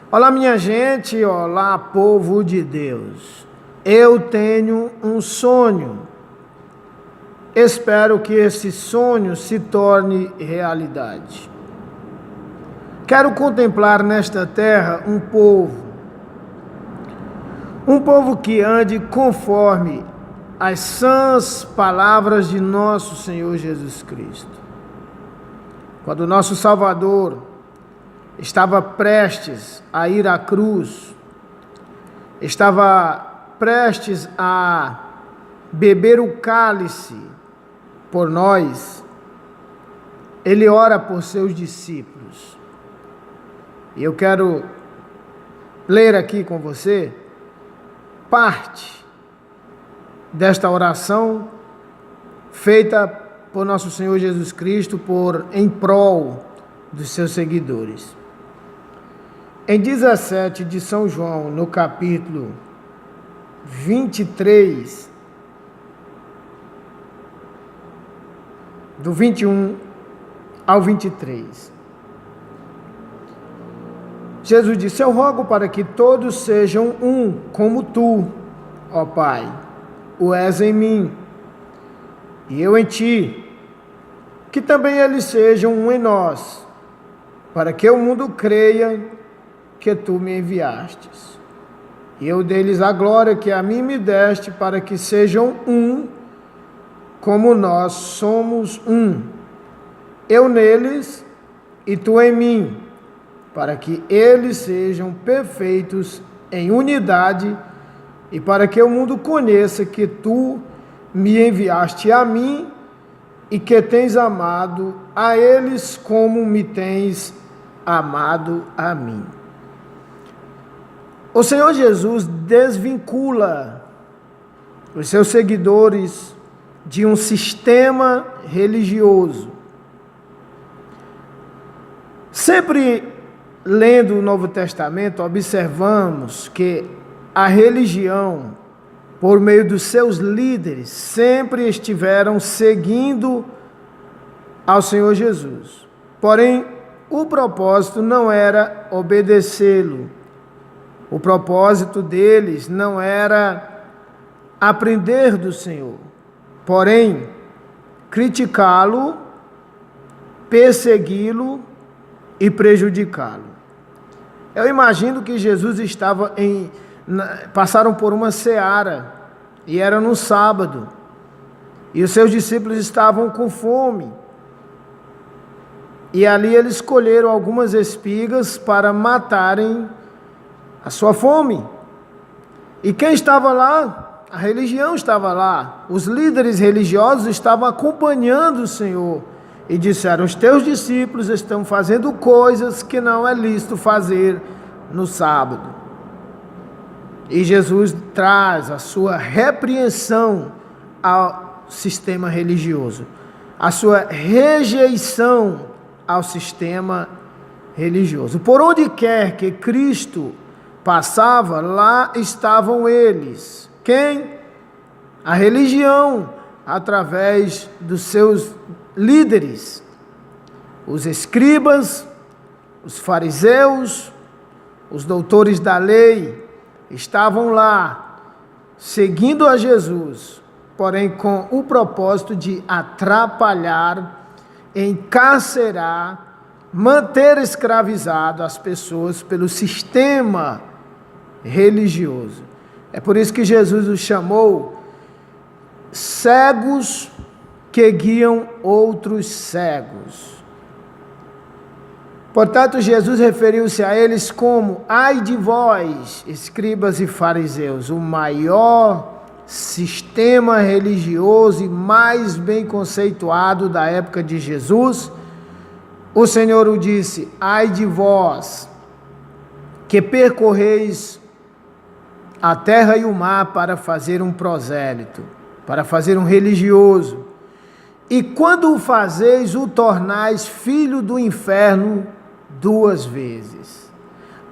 Olá, minha gente, olá, povo de Deus. Eu tenho um sonho. Espero que esse sonho se torne realidade. Quero contemplar nesta terra um povo que ande conforme as sãs palavras de nosso Senhor Jesus Cristo. Quando nosso Salvador estava prestes a ir à cruz, estava prestes a beber o cálice por nós, ele ora por seus discípulos. E eu quero ler aqui com você parte desta oração feita por nosso Senhor Jesus Cristo em prol dos seus seguidores. Em 17 de São João, no capítulo 23, do 21 ao 23, Jesus disse: eu rogo para que todos sejam um, como tu, ó Pai, o és em mim, e eu em ti, que também eles sejam um em nós, para que o mundo creia que tu me enviastes. E eu dei-lhes a glória que a mim me deste, para que sejam um, como nós somos um. Eu neles e tu em mim, para que eles sejam perfeitos em unidade, e para que o mundo conheça que tu me enviaste a mim, e que tens amado a eles como me tens amado a mim. O Senhor Jesus desvincula os seus seguidores de um sistema religioso. Sempre lendo o Novo Testamento, observamos que a religião, por meio dos seus líderes, sempre estiveram seguindo ao Senhor Jesus. Porém, o propósito não era obedecê-lo. O propósito deles não era aprender do Senhor, porém, criticá-lo, persegui-lo e prejudicá-lo. Eu imagino que Jesus passaram por uma seara, e era no sábado, e os seus discípulos estavam com fome, e ali eles colheram algumas espigas para matarem a sua fome. E quem estava lá? A religião estava lá, os líderes religiosos estavam acompanhando o Senhor, e disseram: os teus discípulos estão fazendo coisas que não é lícito fazer no sábado. E Jesus traz a sua repreensão ao sistema religioso, a sua rejeição ao sistema religioso. Por onde quer que Cristo passava, lá estavam eles. Quem? A religião, através dos seus líderes, os escribas, os fariseus, os doutores da lei, estavam lá, seguindo a Jesus, porém com o propósito de atrapalhar, encarcerar, manter escravizado as pessoas pelo sistema religioso. É por isso que Jesus os chamou cegos que guiam outros cegos. Portanto, Jesus referiu-se a eles como: ai de vós, escribas e fariseus, o maior sistema religioso e mais bem conceituado da época de Jesus. O Senhor o disse: ai de vós, que percorreis a terra e o mar para fazer um prosélito, para fazer um religioso, e quando o fazeis, o tornais filho do inferno 2 vezes.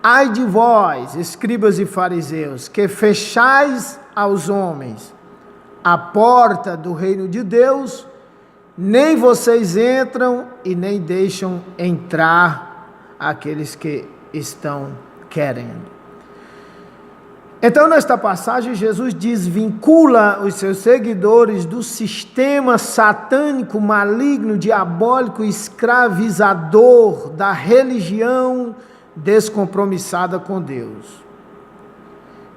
Ai de vós, escribas e fariseus, que fechais aos homens a porta do reino de Deus, nem vocês entram e nem deixam entrar aqueles que querendo. Então, nesta passagem, Jesus desvincula os seus seguidores do sistema satânico, maligno, diabólico, escravizador da religião descompromissada com Deus.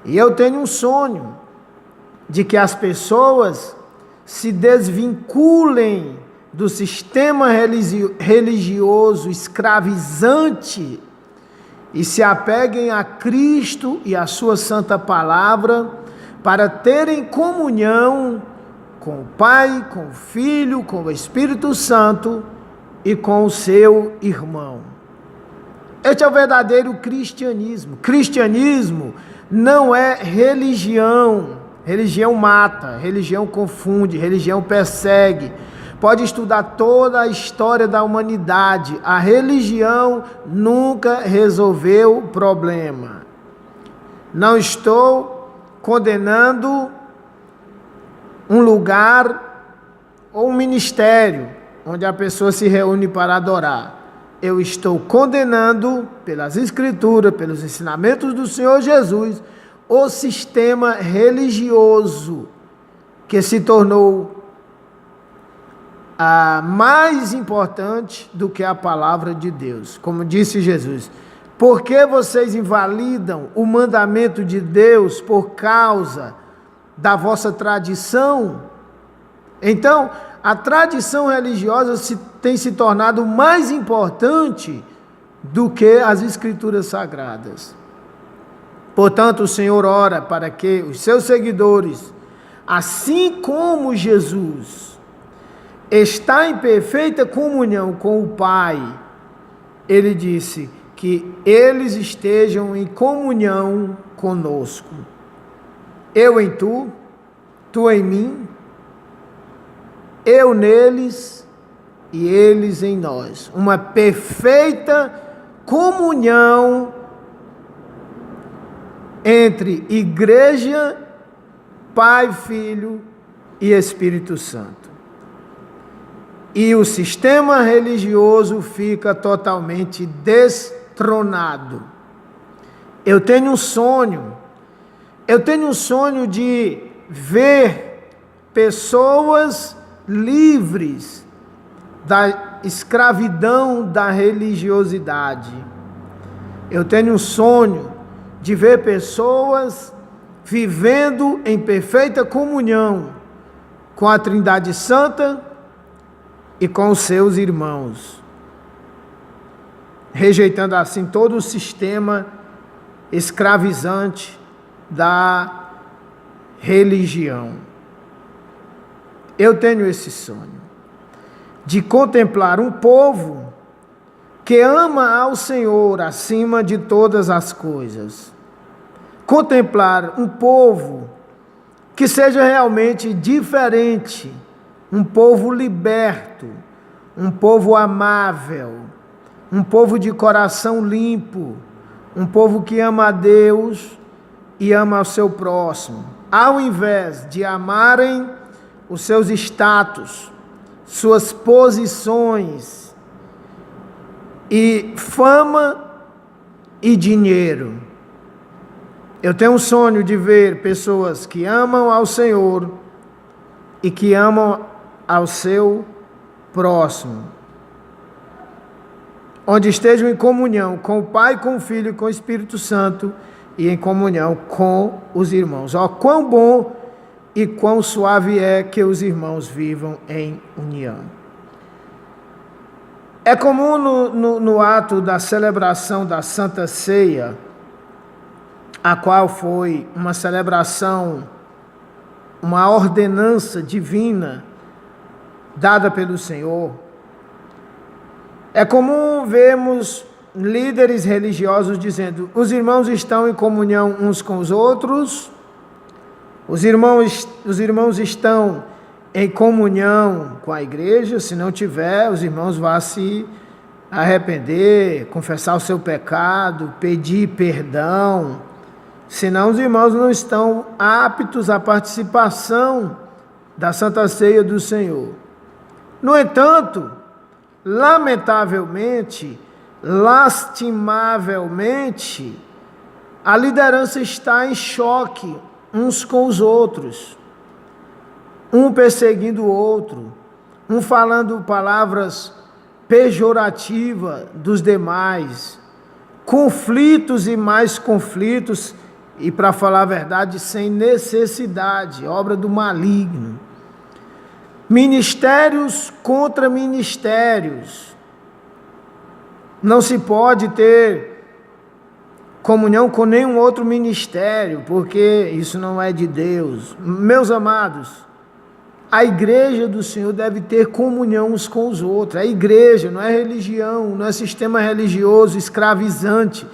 E eu tenho um sonho de que as pessoas se desvinculem do sistema religioso escravizante e se apeguem a Cristo e a sua santa palavra para terem comunhão com o Pai, com o Filho, com o Espírito Santo e com o seu irmão. Este é o verdadeiro cristianismo. Cristianismo não é religião. Religião mata, religião confunde, religião persegue. Pode estudar toda a história da humanidade. A religião nunca resolveu o problema. Não estou condenando um lugar ou um ministério onde a pessoa se reúne para adorar. Eu estou condenando, pelas Escrituras, pelos ensinamentos do Senhor Jesus, o sistema religioso que se tornou mais importante do que a palavra de Deus. Como disse Jesus, por que vocês invalidam o mandamento de Deus por causa da vossa tradição? Então, a tradição religiosa tem se tornado mais importante do que as Escrituras Sagradas. Portanto, o Senhor ora para que os seus seguidores, assim como Jesus, está em perfeita comunhão com o Pai, ele disse que eles estejam em comunhão conosco. Eu em tu, tu em mim, eu neles e eles em nós. Uma perfeita comunhão entre igreja, Pai, Filho e Espírito Santo. E o sistema religioso fica totalmente destronado. Eu tenho um sonho de ver pessoas livres da escravidão da religiosidade. Eu tenho um sonho de ver pessoas vivendo em perfeita comunhão com a Trindade Santa e com os seus irmãos, rejeitando assim todo o sistema escravizante da religião. Eu tenho esse sonho de contemplar um povo que ama ao Senhor acima de todas as coisas. Contemplar um povo que seja realmente diferente, um povo liberto, um povo amável, um povo de coração limpo, um povo que ama a Deus e ama ao seu próximo, ao invés de amarem os seus status, suas posições e fama e dinheiro. Eu tenho um sonho de ver pessoas que amam ao Senhor e que amam ao seu próximo, onde estejam em comunhão com o Pai, com o Filho e com o Espírito Santo e em comunhão com os irmãos. Ó, quão bom e quão suave é que os irmãos vivam em união. É comum no ato da celebração da Santa Ceia, a qual foi uma celebração, uma ordenança divina dada pelo Senhor, é comum vermos líderes religiosos dizendo: os irmãos estão em comunhão uns com os outros, os irmãos estão em comunhão com a igreja. Se não tiver, os irmãos vão se arrepender, confessar o seu pecado, pedir perdão, senão os irmãos não estão aptos à participação da Santa Ceia do Senhor. No entanto, lamentavelmente, lastimavelmente, A liderança está em choque uns com os outros, um perseguindo o outro, um falando palavras pejorativas dos demais, conflitos e mais conflitos, e para falar a verdade, sem necessidade, obra do maligno. Ministérios contra ministérios. Não se pode ter comunhão com nenhum outro ministério, porque isso não é de Deus. Meus amados, a igreja do Senhor deve ter comunhão uns com os outros. A igreja não é religião, não é sistema religioso escravizante.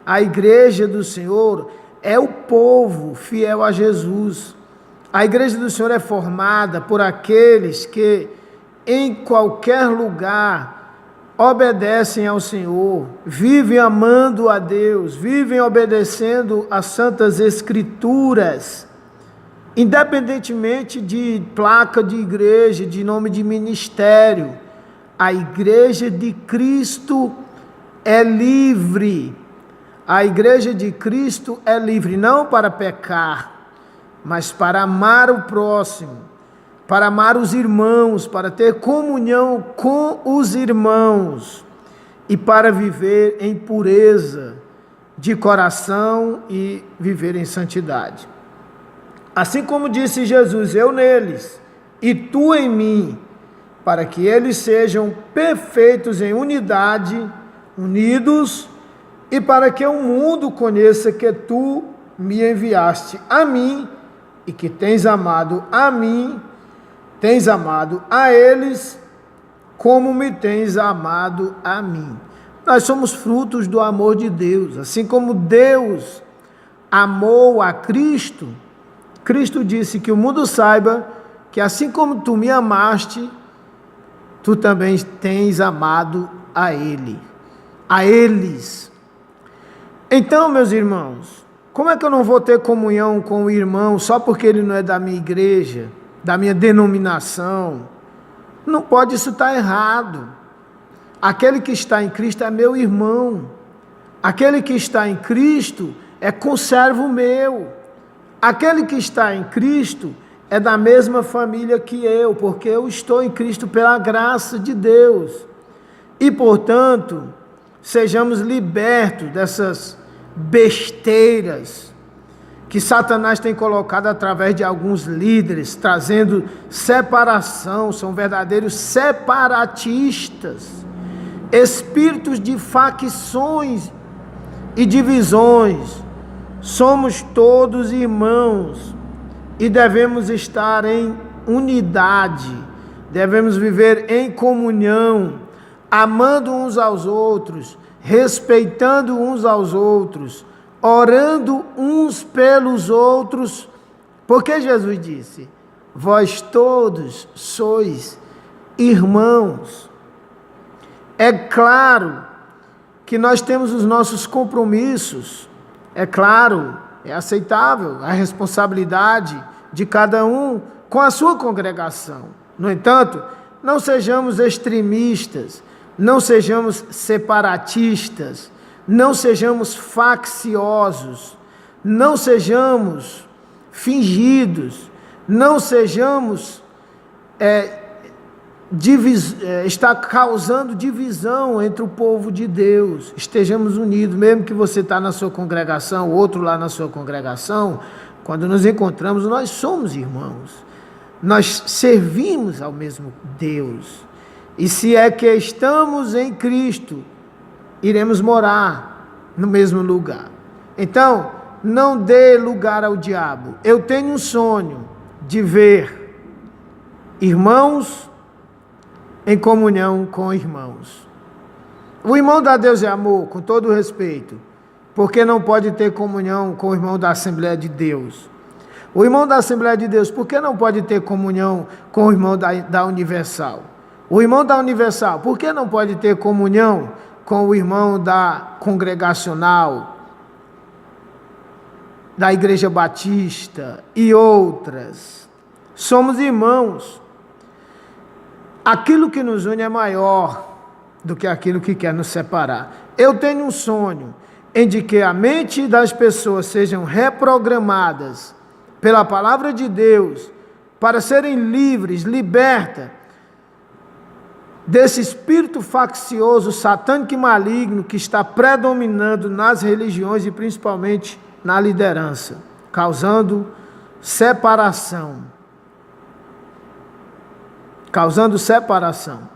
A igreja do Senhor é o povo fiel a Jesus. A igreja do Senhor é formada por aqueles que em qualquer lugar obedecem ao Senhor, vivem amando a Deus, vivem obedecendo às santas escrituras, independentemente de placa de igreja, de nome de ministério. A igreja de Cristo é livre. A igreja de Cristo é livre não para pecar, mas para amar o próximo, para amar os irmãos, para ter comunhão com os irmãos e para viver em pureza de coração e viver em santidade. Assim como disse Jesus, eu neles e tu em mim, para que eles sejam perfeitos em unidade, unidos, e para que o mundo conheça que tu me enviaste a mim e que tens amado a mim, tens amado a eles, como me tens amado a mim. Nós somos frutos do amor de Deus. Assim como Deus amou a Cristo, Cristo disse que o mundo saiba que assim como tu me amaste, tu também tens amado a Ele, a eles. Então, meus irmãos, como é que eu não vou ter comunhão com o irmão só porque ele não é da minha igreja, da minha denominação? Não pode, isso estar errado. Aquele que está em Cristo é meu irmão. Aquele que está em Cristo é conservo meu. Aquele que está em Cristo é da mesma família que eu, porque eu estou em Cristo pela graça de Deus. E, portanto, sejamos libertos dessas besteiras que Satanás tem colocado através de alguns líderes, trazendo separação, são verdadeiros separatistas, espíritos de facções e divisões. Somos todos irmãos e devemos estar em unidade, devemos viver em comunhão, amando uns aos outros, respeitando uns aos outros, orando uns pelos outros, porque Jesus disse, vós todos sois irmãos. É claro que nós temos os nossos compromissos, é claro, é aceitável a responsabilidade de cada um com a sua congregação. No entanto, não sejamos extremistas, não sejamos separatistas, não sejamos facciosos, não sejamos fingidos, não sejamos está causando divisão entre o povo de Deus. Estejamos unidos, mesmo que você está na sua congregação, outro lá na sua congregação, quando nos encontramos, nós somos irmãos, nós servimos ao mesmo Deus, e se é que estamos em Cristo, iremos morar no mesmo lugar. Então, não dê lugar ao diabo. Eu tenho um sonho de ver irmãos em comunhão com irmãos. O irmão da Deus é amor, com todo o respeito, porque não pode ter comunhão com o irmão da Assembleia de Deus. O irmão da Assembleia de Deus, por que não pode ter comunhão com o irmão da Universal? O irmão da Universal, por que não pode ter comunhão com o irmão da Congregacional, da Igreja Batista e outras? Somos irmãos. Aquilo que nos une é maior do que aquilo que quer nos separar. Eu tenho um sonho em de que a mente das pessoas sejam reprogramadas pela palavra de Deus para serem livres, libertas desse espírito faccioso, satânico e maligno que está predominando nas religiões e principalmente na liderança, causando separação. Causando separação.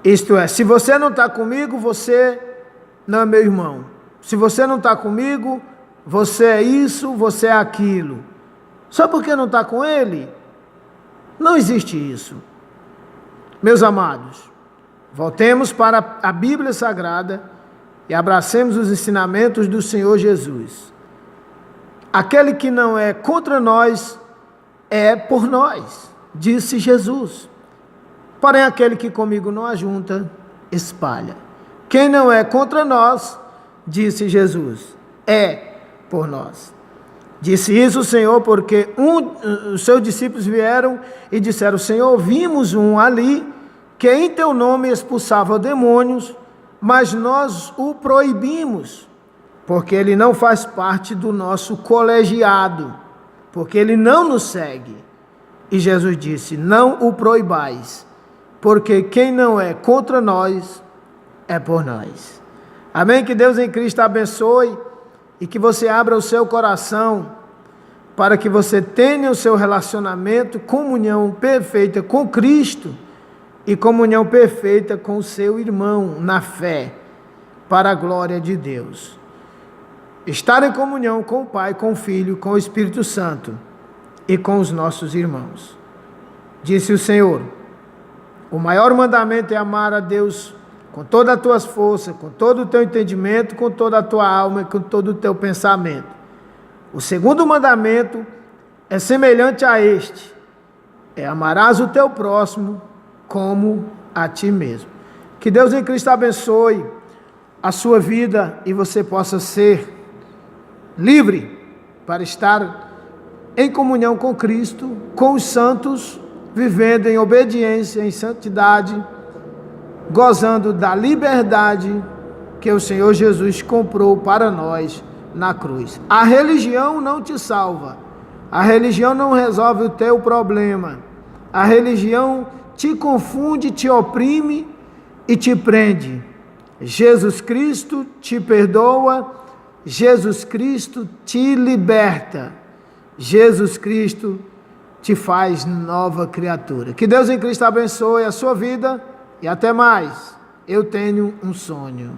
Isto é, se você não está comigo, você não é meu irmão. Se você não está comigo, você é isso, você é aquilo. Só porque não está com ele? Não existe isso. Meus amados, voltemos para a Bíblia Sagrada e abracemos os ensinamentos do Senhor Jesus. Aquele que não é contra nós, é por nós, disse Jesus. Porém, aquele que comigo não ajunta, espalha. Quem não é contra nós, disse Jesus, é por nós. Disse isso o Senhor porque os seus discípulos vieram e disseram: Senhor, vimos um ali que em teu nome expulsava demônios, mas nós o proibimos, porque ele não faz parte do nosso colegiado, porque ele não nos segue. E Jesus disse: não o proibais, porque quem não é contra nós, é por nós. Amém? Que Deus em Cristo abençoe e que você abra o seu coração para que você tenha o seu relacionamento, comunhão perfeita com Cristo e comunhão perfeita com o seu irmão na fé, para a glória de Deus. Estar em comunhão com o Pai, com o Filho, com o Espírito Santo e com os nossos irmãos. Disse o Senhor: o maior mandamento é amar a Deus com todas as tuas forças, com todo o teu entendimento, com toda a tua alma e com todo o teu pensamento. O segundo mandamento é semelhante a este: é amarás o teu próximo como a ti mesmo. Que Deus em Cristo abençoe a sua vida e você possa ser livre para estar em comunhão com Cristo, com os santos, vivendo em obediência, em santidade, gozando da liberdade que o Senhor Jesus comprou para nós na cruz. A religião não te salva. A religião não resolve o teu problema. A religião te confunde, te oprime e te prende. Jesus Cristo te perdoa. Jesus Cristo te liberta. Jesus Cristo te faz nova criatura. Que Deus em Cristo abençoe a sua vida e até mais. Eu tenho um sonho.